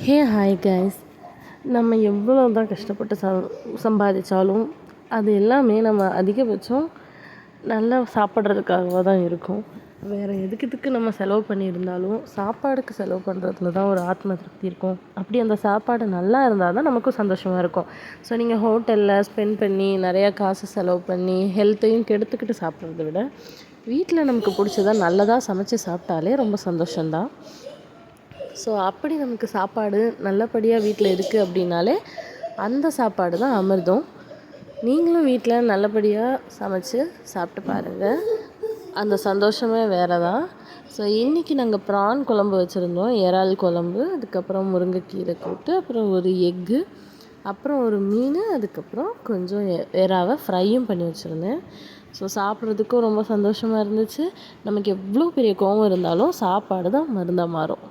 Hi guys. நம்ம எவ்வளோ தான் கஷ்டப்பட்டு சம்பாதிச்சாலும் அது எல்லாமே நம்ம அதிகபட்சம் நல்லா சாப்பிட்றதுக்காக தான் இருக்கும். வேறு எதுக்கு நம்ம செலவு பண்ணியிருந்தாலும் சாப்பாடுக்கு செலவு பண்ணுறதுல தான் ஒரு ஆத்ம திருப்தி இருக்கும். அப்படி அந்த சாப்பாடு நல்லா இருந்தால் தான் நமக்கும் சந்தோஷமாக இருக்கும். ஸோ நீங்கள் ஹோட்டலில் ஸ்பெண்ட் பண்ணி நிறையா காசு செலவு பண்ணி ஹெல்த்தையும் கெடுத்துக்கிட்டு சாப்பிட்றத விட வீட்டில் நமக்கு பிடிச்சதா நல்லதாக சமைச்சு சாப்பிட்டாலே ரொம்ப சந்தோஷம்தான். ஸோ அப்படி நமக்கு சாப்பாடு நல்லபடியாக வீட்டில் இருக்குது அப்படின்னாலே அந்த சாப்பாடு தான் அமிர்தம். நீங்களும் வீட்டில் நல்லபடியாக சமைச்சு சாப்பிட்டு பாருங்கள், அந்த சந்தோஷமே வேறு தான். ஸோ இன்றைக்கி நாங்கள் ப்ரான் குழம்பு வச்சுருந்தோம், இறால் குழம்பு, அதுக்கப்புறம் முருங்கைக்கீரை கூட்டு, அப்புறம் ஒரு எக்கு, அப்புறம் ஒரு மீன், அதுக்கப்புறம் கொஞ்சம் எறாவை ஃப்ரையும் பண்ணி வச்சுருந்தேன். ஸோ சாப்பிட்றதுக்கும் ரொம்ப சந்தோஷமாக இருந்துச்சு. நமக்கு எவ்வளோ பெரிய கோவம் இருந்தாலும் சாப்பாடு தான் மருந்தாக மாறும்.